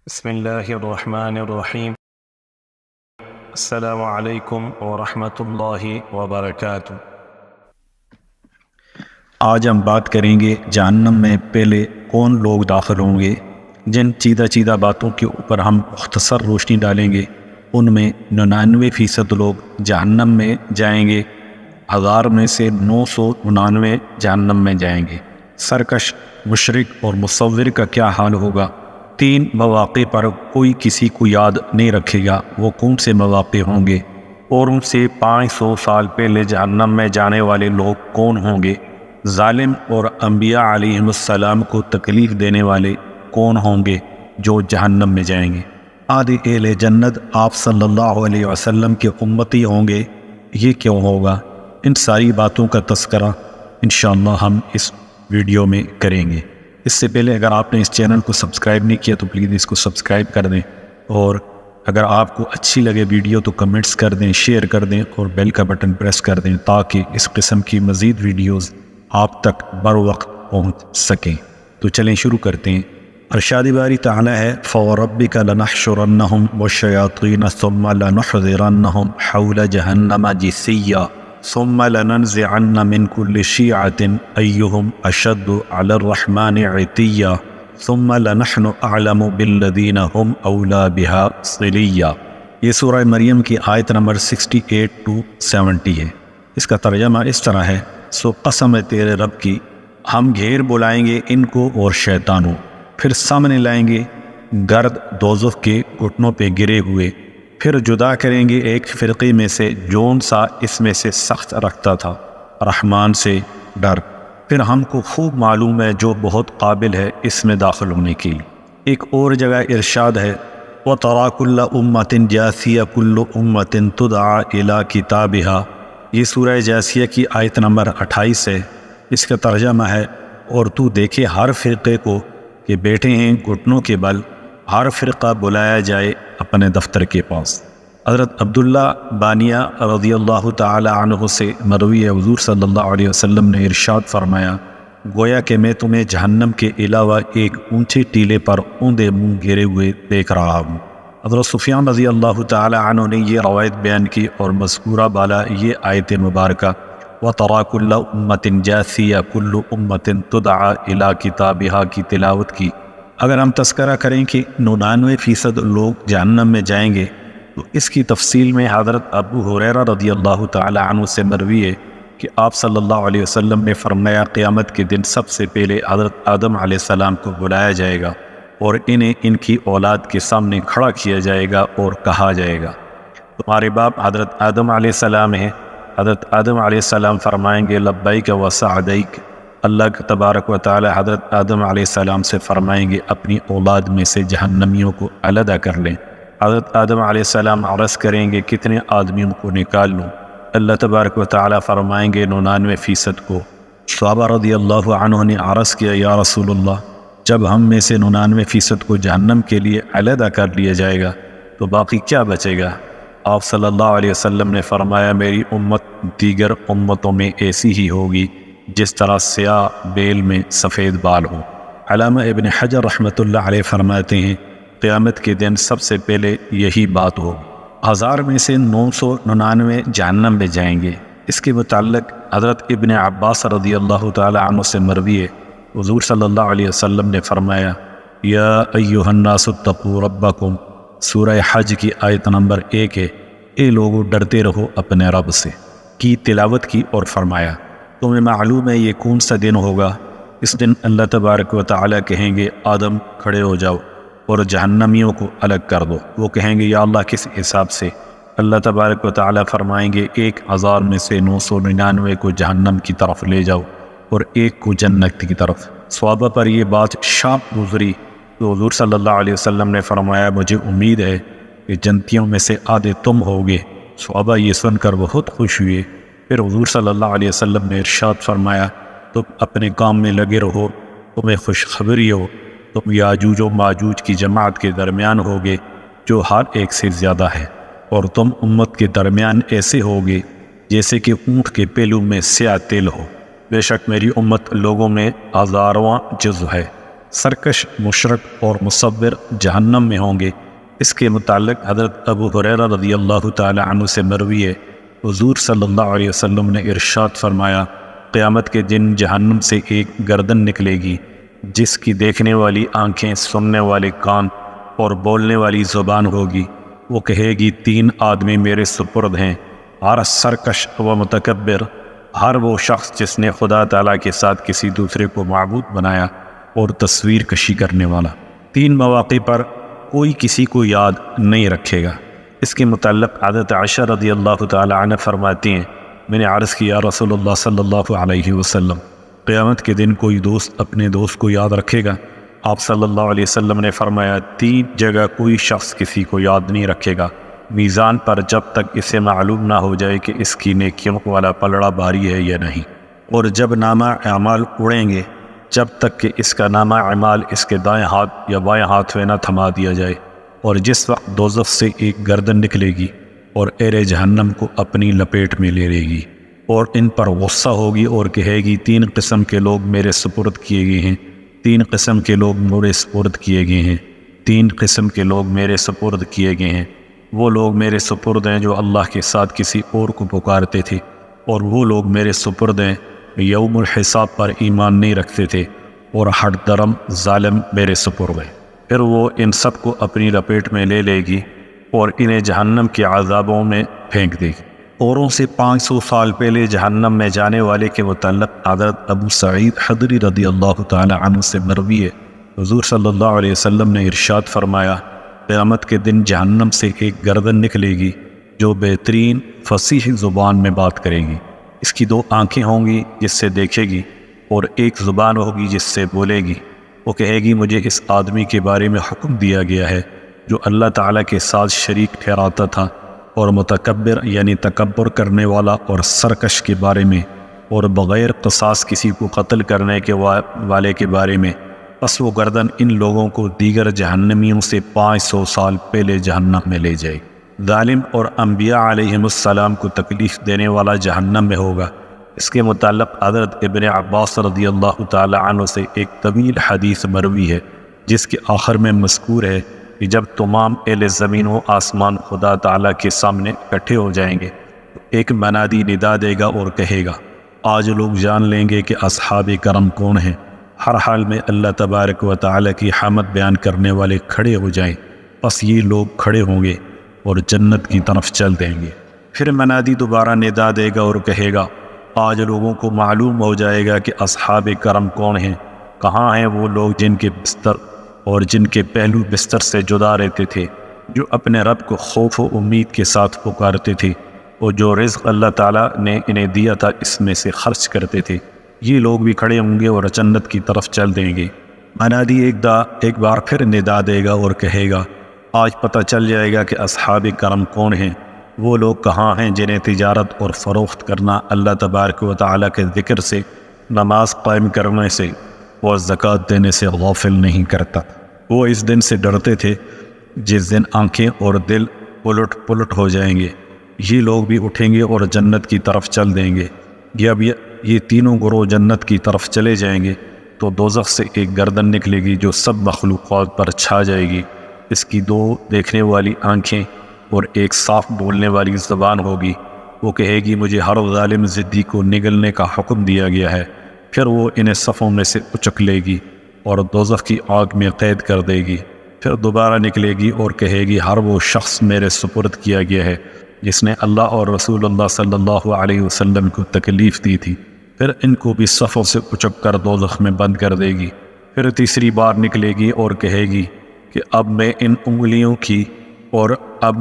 بسم اللہ الرحمن الرحیم۔ السلام علیکم ورحمۃ اللہ وبرکاتہ۔ آج ہم بات کریں گے جہنم میں پہلے کون لوگ داخل ہوں گے۔ جن چیدہ باتوں کے اوپر ہم مختصر روشنی ڈالیں گے ان میں 99% لوگ جہنم میں جائیں گے، 1000 میں سے 999 جہنم میں جائیں گے۔ سرکش، مشرک اور مصور کا کیا حال ہوگا؟ 3 مواقع پر کوئی کسی کو یاد نہیں رکھے گا، وہ کون سے مواقع ہوں گے؟ اور ان سے 500 سال پہلے جہنم میں جانے والے لوگ کون ہوں گے؟ ظالم اور انبیاء علیہ السلام کو تکلیف دینے والے کون ہوں گے جو جہنم میں جائیں گے؟ آدھے اہل جنت آپ صلی اللہ علیہ وسلم کے امتی ہوں گے، یہ کیوں ہوگا؟ ان ساری باتوں کا تذکرہ انشاءاللہ ہم اس ویڈیو میں کریں گے۔ اس سے پہلے اگر آپ نے اس چینل کو سبسکرائب نہیں کیا تو پلیز اس کو سبسکرائب کر دیں، اور اگر آپ کو اچھی لگے ویڈیو تو کمنٹس کر دیں، شیئر کر دیں اور بیل کا بٹن پریس کر دیں تاکہ اس قسم کی مزید ویڈیوز آپ تک بر وقت پہنچ سکیں۔ تو چلیں شروع کرتے ہیں۔ ارشاد باری تعالی ہے فَوَرَبِّكَ لَنَحْشُرَنَّهُمْ وَالشَّيَاطِينَ ثُمَّ لَنُحْضِرَنَّهُمْ حَوْلَ جَهَنَّمَ جِثِيًّا ثُمَّ لَنَنزِعَنَّ مِنْ كُلِّ شِيعَةٍ أَيُّهُمْ أَشَدُّ عَلَى الرَّحْمَنِ عِتِيًّا ثُمَّ لَنَحْنُ أَعْلَمُ بِالَّذِينَ هُمْ أَوْلَى بِهَا صِلِيًّا۔ یہ سورہ مریم کی آیت نمبر 68 to 70 ہے۔ اس کا ترجمہ اس طرح ہے، سو قسم ہے تیرے رب کی، ہم گھیر بلائیں گے ان کو اور شیطانوں، پھر سامنے لائیں گے گرد دوزخ کے گھٹنوں پہ گرے ہوئے، پھر جدا کریں گے ایک فرقے میں سے جون سا اس میں سے سخت رکھتا تھا رحمان سے ڈر، پھر ہم کو خوب معلوم ہے جو بہت قابل ہے اس میں داخل ہونے کے لیے۔ ایک اور جگہ ارشاد ہے وَتَرَى كُلَّ أُمَّةٍ جَاثِيَةً كُلُّ أُمَّةٍ تُدْعَى إِلَى كِتَابِهَا۔ یہ سورہ جاثیہ کی آیت نمبر 28 ہے۔ اس کا ترجمہ ہے اور تو دیکھے ہر فرقے کو کہ بیٹھے ہیں گھٹنوں کے بل، ہر فرقہ بلایا جائے اپنے دفتر کے پاس۔ حضرت عبداللہ بانیہ رضی اللہ تعالی عنہ سے مروی ہے، حضور صلی اللہ علیہ وسلم نے ارشاد فرمایا، گویا کہ میں تمہیں جہنم کے علاوہ ایک اونچے ٹیلے پر اوندے منہ گرے ہوئے دیکھ رہا ہوں۔ حضرت سفیان رضی اللہ تعالی عنہ نے یہ روایت بیان کی اور مذکورہ بالا یہ آیت مبارکہ وَتَرَى كُلَّ أُمَّةٍ جَاثِيَةً كُلُّ أُمَّةٍ تُدْعَى إِلَى كِتَابِهَا کی تلاوت کی۔ اگر ہم تذکرہ کریں کہ 99% لوگ جہنم میں جائیں گے تو اس کی تفصیل میں حضرت ابو ہریرہ رضی اللہ تعالی عنہ سے مروی ہے کہ آپ صلی اللہ علیہ وسلم نے فرمایا قیامت کے دن سب سے پہلے حضرت آدم علیہ السلام کو بلایا جائے گا اور انہیں ان کی اولاد کے سامنے کھڑا کیا جائے گا اور کہا جائے گا تمہارے باپ حضرت آدم علیہ السلام ہیں۔ حضرت آدم علیہ السلام فرمائیں گے لبیک و سعدیک۔ اللہ تبارک و تعالی حضرت آدم علیہ السلام سے فرمائیں گے اپنی اولاد میں سے جہنمیوں کو علیحدہ کر لیں۔ حضرت آدم علیہ السلام عرض کریں گے کتنے آدمیوں کو نکال لوں؟ اللہ تبارک و تعالی فرمائیں گے 99% کو۔ صحابہ رضی اللہ عنہ نے عرض کیا یا رسول اللہ، جب ہم میں سے 99% کو جہنم کے لیے علیحدہ کر لیا جائے گا تو باقی کیا بچے گا؟ آپ صلی اللہ علیہ وسلم نے فرمایا میری امت دیگر امتوں میں ایسی ہی ہوگی جس طرح سیاہ بیل میں سفید بال ہو۔ علامہ ابن حجر رحمۃ اللہ علیہ فرماتے ہیں قیامت کے دن سب سے پہلے یہی بات ہو، 1000 میں سے 999 جہنم میں جائیں گے۔ اس کے متعلق حضرت ابن عباس رضی اللہ تعالی عنہ سے مروی ہے، حضور صلی اللہ علیہ وسلم نے فرمایا یا ایھا الناس اتقوا ربکم، سورہ حج کی آیت نمبر 1 ہے، اے لوگو ڈرتے رہو اپنے رب سے کی تلاوت کی اور فرمایا تمہیں معلوم ہے یہ کون سا دن ہوگا؟ اس دن اللہ تبارک و تعالی کہیں گے آدم کھڑے ہو جاؤ اور جہنمیوں کو الگ کر دو۔ وہ کہیں گے یا اللہ کس حساب سے؟ اللہ تبارک و تعالی فرمائیں گے 1000 میں سے 999 کو جہنم کی طرف لے جاؤ اور ایک کو جنت کی طرف۔ صحابہ پر یہ بات شاپ گزری تو حضور صلی اللہ علیہ وسلم نے فرمایا مجھے امید ہے کہ جنتیوں میں سے آدھے تم ہوگے۔ صحابہ یہ سن کر بہت خوش ہوئے۔ پھر حضور صلی اللہ علیہ وسلم نے ارشاد فرمایا تم اپنے کام میں لگے رہو، تمہیں خوشخبری ہو، تم یاجوج و ماجوج کی جماعت کے درمیان ہوگے جو ہر ایک سے زیادہ ہے، اور تم امت کے درمیان ایسے ہوگے جیسے کہ اونٹ کے پہلو میں سیاہ تیل ہو۔ بے شک میری امت لوگوں میں 1000واں جزو ہے، سرکش، مشرک اور مصور جہنم میں ہوں گے۔ اس کے متعلق حضرت ابو ہریرہ رضی اللہ تعالی عنہ سے مروی ہے، حضور صلی اللہ علیہ وسلم نے ارشاد فرمایا، قیامت کے دن جہنم سے ایک گردن نکلے گی جس کی دیکھنے والی آنکھیں، سننے والے کان اور بولنے والی زبان ہوگی۔ وہ کہے گی 3 آدمی میرے سپرد ہیں، ہر سرکش و متکبر، ہر وہ شخص جس نے خدا تعالیٰ کے ساتھ کسی دوسرے کو معبود بنایا، اور تصویر کشی کرنے والا۔ 3 مواقع پر کوئی کسی کو یاد نہیں رکھے گا۔ اس کے متعلق حضرت عائشہ رضی اللہ تعالی عنہ فرماتی ہیں، میں نے عرض کیا رسول اللہ صلی اللہ علیہ وسلم، قیامت کے دن کوئی دوست اپنے دوست کو یاد رکھے گا؟ آپ صلی اللہ علیہ وسلم نے فرمایا 3 جگہ کوئی شخص کسی کو یاد نہیں رکھے گا، میزان پر جب تک اسے معلوم نہ ہو جائے کہ اس کی نیکیوں والا پلڑا بھاری ہے یا نہیں، اور جب نامہ اعمال اڑیں گے جب تک کہ اس کا نامہ اعمال اس کے دائیں ہاتھ یا بائیں ہاتھ میں نہ تھما دیا جائے، اور جس وقت دوزخ سے ایک گردن نکلے گی اور اہل جہنم کو اپنی لپیٹ میں لے گی، اور ان پر غصہ ہوگی اور کہے گی 3 قسم کے لوگ میرے سپرد کیے گئے ہیں، 3 قسم کے لوگ میرے سپرد کیے گئے ہیں، 3 قسم کے لوگ میرے سپرد کیے گئے ہیں۔ وہ لوگ میرے سپرد ہیں جو اللہ کے ساتھ کسی اور کو پکارتے تھے، اور وہ لوگ میرے سپرد ہیں یوم الحساب پر ایمان نہیں رکھتے تھے، اور ہٹ درم ظالم میرے سپرد ہیں۔ پھر وہ ان سب کو اپنی لپیٹ میں لے لے گی اور انہیں جہنم کے عذابوں میں پھینک دے گی۔ اوروں سے 500 سال پہلے جہنم میں جانے والے کے متعلق حضرت ابو سعید خدری رضی اللہ تعالی عنہ سے مروی ہے، حضور صلی اللہ علیہ وسلم نے ارشاد فرمایا، قیامت کے دن جہنم سے ایک گردن نکلے گی جو بہترین فصیح زبان میں بات کرے گی۔ اس کی 2 آنکھیں ہوں گی جس سے دیکھے گی، اور ایک زبان ہوگی جس سے بولے گی۔ وہ کہے گی مجھے اس آدمی کے بارے میں حکم دیا گیا ہے جو اللہ تعالیٰ کے ساتھ شریک ٹھہراتا تھا، اور متکبر یعنی تکبر کرنے والا اور سرکش کے بارے میں، اور بغیر قصاص کسی کو قتل کرنے کے والے کے بارے میں۔ پس وہ گردن ان لوگوں کو دیگر جہنمیوں سے 500 سال پہلے جہنم میں لے جائے۔ ظالم اور انبیاء علیہم السلام کو تکلیف دینے والا جہنم میں ہوگا۔ اس کے متعلق حضرت ابن عباس رضی اللہ تعالی عنہ سے ایک طویل حدیث مروی ہے، جس کے آخر میں مذکور ہے کہ جب تمام اہل زمین و آسمان خدا تعالیٰ کے سامنے اکٹھے ہو جائیں گے، ایک منادی ندا دے گا اور کہے گا، آج لوگ جان لیں گے کہ اصحاب کرم کون ہیں۔ ہر حال میں اللہ تبارک و تعالیٰ کی حمد بیان کرنے والے کھڑے ہو جائیں، پس یہ لوگ کھڑے ہوں گے اور جنت کی طرف چل دیں گے۔ پھر منادی دوبارہ ندا دے گا اور کہے گا، آج لوگوں کو معلوم ہو جائے گا کہ اصحاب کرم کون ہیں۔ کہاں ہیں وہ لوگ جن کے بستر اور جن کے پہلو بستر سے جدا رہتے تھے، جو اپنے رب کو خوف و امید کے ساتھ پکارتے تھے، اور جو رزق اللہ تعالیٰ نے انہیں دیا تھا اس میں سے خرچ کرتے تھے۔ یہ لوگ بھی کھڑے ہوں گے اور جنت کی طرف چل دیں گے۔ منادی ایک بار پھر ندا دے گا اور کہے گا، آج پتہ چل جائے گا کہ اصحاب کرم کون ہیں۔ وہ لوگ کہاں ہیں جنہیں تجارت اور فروخت کرنا اللہ تبارک و تعالیٰ کے ذکر سے، نماز قائم کرنے سے اور زکوٰۃ دینے سے غافل نہیں کرتا۔ وہ اس دن سے ڈرتے تھے جس دن آنکھیں اور دل پلٹ ہو جائیں گے۔ یہ لوگ بھی اٹھیں گے اور جنت کی طرف چل دیں گے۔ جب یہ تینوں گروہ جنت کی طرف چلے جائیں گے تو دوزخ سے ایک گردن نکلے گی جو سب مخلوقات پر چھا جائے گی۔ اس کی 2 دیکھنے والی آنکھیں اور ایک صاف بولنے والی زبان ہوگی۔ وہ کہے گی مجھے ہر ظالم ضدی کو نگلنے کا حکم دیا گیا ہے۔ پھر وہ انہیں صفوں میں سے اچک لے گی اور دوزخ کی آگ میں قید کر دے گی۔ پھر دوبارہ نکلے گی اور کہے گی ہر وہ شخص میرے سپرد کیا گیا ہے جس نے اللہ اور رسول اللہ صلی اللہ علیہ وسلم کو تکلیف دی تھی۔ پھر ان کو بھی صفوں سے اچک کر دوزخ میں بند کر دے گی۔ پھر تیسری بار نکلے گی اور کہے گی کہ اب میں ان انگلیوں کی اور اب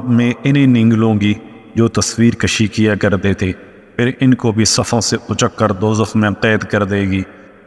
میں انہیں نگلوں گی جو تصویر کشی کیا کرتے تھے۔ پھر ان کو بھی صفوں سے اچک کر دوزخ میں قید کر دے گی۔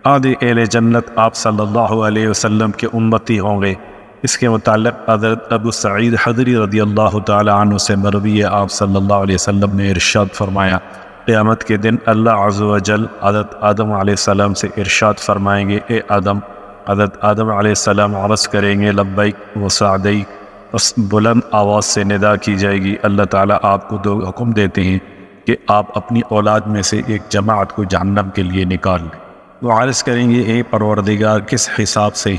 آدھے اہل جنت آپ صلی اللہ علیہ وسلم کے امتی ہوں گے۔ اس کے متعلق حضرت ابو سعید خدری رضی اللہ تعالی عنہ سے مروی ہے، آپ صلی اللہ علیہ وسلم نے ارشاد فرمایا، قیامت کے دن اللہ عز و جل حضرت آدم علیہ السلام سے ارشاد فرمائیں گے، اے آدم۔ حضرت آدم علیہ السلام عرض کریں گے، لبیک و سعدیک۔ اس بلند آواز سے ندا کی جائے گی، اللہ تعالیٰ آپ کو 2 حکم دیتے ہیں کہ آپ اپنی اولاد میں سے ایک جماعت کو جہنم کے لیے نکال لیں۔ وہ عرض کریں گے اے پروردگار کس حساب سے؟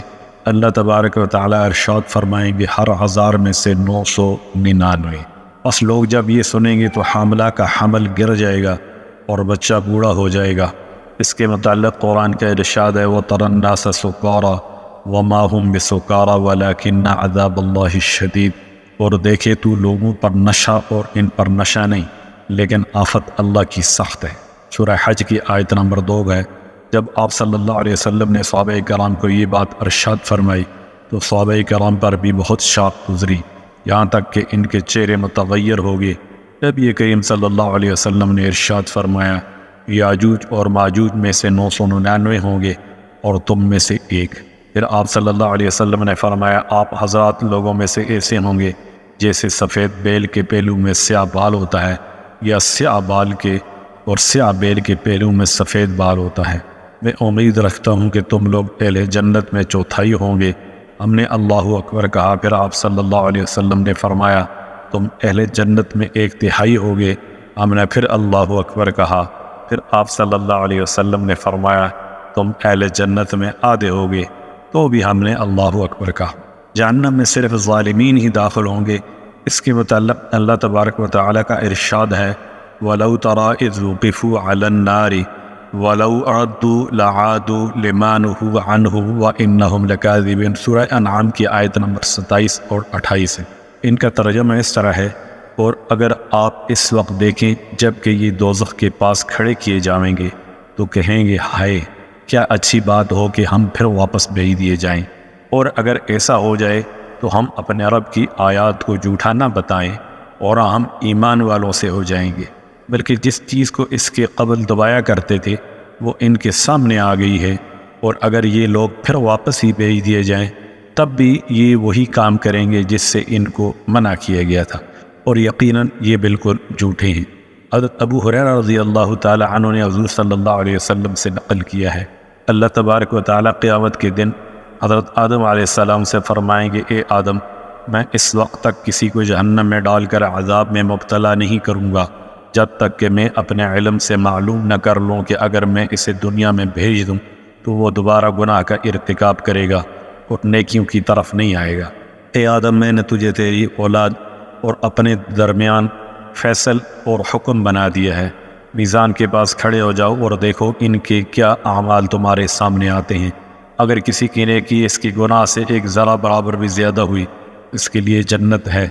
اللہ تبارک و تعالیٰ ارشاد فرمائیں گے ہر 1000 میں سے 999۔ بس لوگ جب یہ سنیں گے تو حاملہ کا حمل گر جائے گا اور بچہ بوڑھا ہو جائے گا۔ اس کے متعلق قرآن کا ارشاد ہے وَتَرَى النَّاسَ سُكَارَىٰ وَمَا هُمْ بِسُكَارَىٰ وَلَٰكِنَّ عَذَابَ اللَّهِ الشَّدِيدُ، اور دیکھے تو لوگوں پر نشہ اور ان پر نشہ نہیں، لیکن آفت اللہ کی سخت ہے۔ سورہ حج کی آیت نمبر 2 ہے۔ جب آپ صلی اللہ علیہ وسلم نے صحابہ کرام کو یہ بات ارشاد فرمائی تو صحابہ کرام پر بھی بہت شاق گزری، یہاں تک کہ ان کے چہرے متغیر ہو گئے۔ نبی کریم صلی اللہ علیہ وسلم نے ارشاد فرمایا یاجوج اور ماجوج میں سے 999 ہوں گے اور تم میں سے ایک۔ پھر آپ صلی اللہ علیہ وسلم نے فرمایا آپ حضرات لوگوں میں سے ایسے ہوں گے جیسے سفید بیل کے پہلو میں سیاہ بال ہوتا ہے، یا سیاہ بال کے اور سیاہ بیل کے پہلو میں سفید بال ہوتا ہے۔ میں امید رکھتا ہوں کہ تم لوگ اہل جنت میں چوتھائی ہوں گے۔ ہم نے اللہ اکبر کہا، پھر آپ صلی اللہ علیہ وسلم نے فرمایا تم اہل جنت میں 1/3 ہوگے۔ ہم نے پھر اللہ اکبر کہا، پھر آپ صلی اللہ علیہ وسلم نے فرمایا تم اہل جنت میں آدھے ہوگے، تو بھی ہم نے اللہ اکبر کہا۔ جہنم میں صرف ظالمین ہی داخل ہوں گے۔ اس کے متعلق اللہ تبارک و تعالیٰ کا ارشاد ہے وَلَوْ تَرَىٰ إِذْ وُقِفُوا عَلَى النَّارِ وَلَوْ أَرَدُّوا لَعَادُوا لِمَا نُهُوا عَنْهُ وَإِنَّهُمْ لَكَاذِبُونَ، سورہ انعام کی آیت نمبر 27 اور 28 ہے۔ ان کا ترجمہ اس طرح ہے اور اگر آپ اس وقت دیکھیں جب کہ یہ دوزخ کے پاس کھڑے کیے جائیں گے تو کہیں گے ہائے کیا اچھی بات ہو کہ ہم پھر واپس بھیج دیے جائیں، اور اگر ایسا ہو جائے تو ہم اپنے رب کی آیات کو جھوٹا نہ بتائیں اور ہم ایمان والوں سے ہو جائیں گے، بلکہ جس چیز کو اس کے قبل دبایا کرتے تھے وہ ان کے سامنے آ گئی ہے، اور اگر یہ لوگ پھر واپس ہی بھیج دیے جائیں تب بھی یہ وہی کام کریں گے جس سے ان کو منع کیا گیا تھا، اور یقیناً یہ بالکل جھوٹے ہیں۔ حضرت ابو ہریرہ رضی اللہ تعالی عنہ نے حضور صلی اللہ علیہ وسلم سے نقل کیا ہے اللہ تبارک و تعالی قیامت کے دن حضرت آدم علیہ السلام سے فرمائیں گے اے آدم میں اس وقت تک کسی کو جہنم میں ڈال کر عذاب میں مبتلا نہیں کروں گا جب تک کہ میں اپنے علم سے معلوم نہ کر لوں کہ اگر میں اسے دنیا میں بھیج دوں تو وہ دوبارہ گناہ کا ارتکاب کرے گا اور نیکیوں کی طرف نہیں آئے گا۔ اے آدم میں نے تجھے تیری اولاد اور اپنے درمیان فیصل اور حکم بنا دیا ہے، میزان کے پاس کھڑے ہو جاؤ اور دیکھو ان کے کیا اعمال تمہارے سامنے آتے ہیں، اگر کسی کی نیکی اس کی گناہ سے ایک ذرہ برابر بھی زیادہ ہوئی اس کے لیے جنت ہے،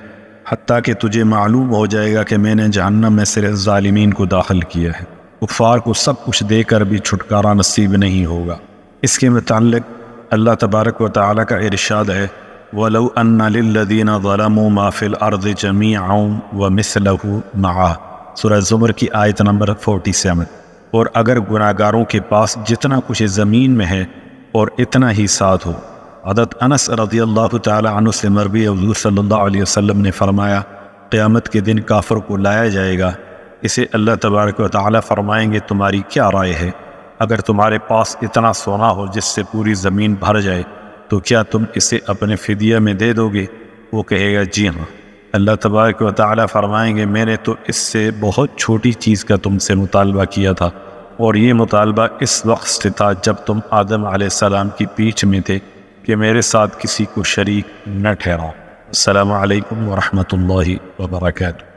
حتیٰ کہ تجھے معلوم ہو جائے گا کہ میں نے جہنم میں صرف ظالمین کو داخل کیا ہے، کفار کو سب کچھ دے کر بھی چھٹکارا نصیب نہیں ہوگا۔ اس کے متعلق اللہ تبارک و تعالیٰ کا ارشاد ہے وَلَوْ أَنَّ لِلَّذِينَ ظَلَمُوا مَا فِي الْأَرْضِ جَمِيعًا وَمِثْلَهُ مَعَهُ، سورہ زمر کی آیت نمبر 47۔ اور اگر گناہ گاروں کے پاس جتنا کچھ زمین میں ہے اور اتنا ہی ساتھ ہو۔ حضرت انس رضی اللہ تعالی عنہ سے مروی حضور صلی اللہ علیہ وسلم نے فرمایا قیامت کے دن کافر کو لایا جائے گا، اسے اللہ تبارک و تعالی فرمائیں گے تمہاری کیا رائے ہے؟ اگر تمہارے پاس اتنا سونا ہو جس سے پوری زمین بھر جائے تو کیا تم اسے اپنے فدیہ میں دے دو گے؟ وہ کہے گا جی ہاں۔ اللہ تبارک و تعالی فرمائیں گے میں نے تو اس سے بہت چھوٹی چیز کا تم سے مطالبہ کیا تھا، اور یہ مطالبہ اس وقت سے تھا جب تم آدم علیہ السلام کی پیٹھ میں تھے کہ میرے ساتھ کسی کو شریک نہ ٹھہراؤ۔ السلام علیکم ورحمۃ اللہ وبرکاتہ۔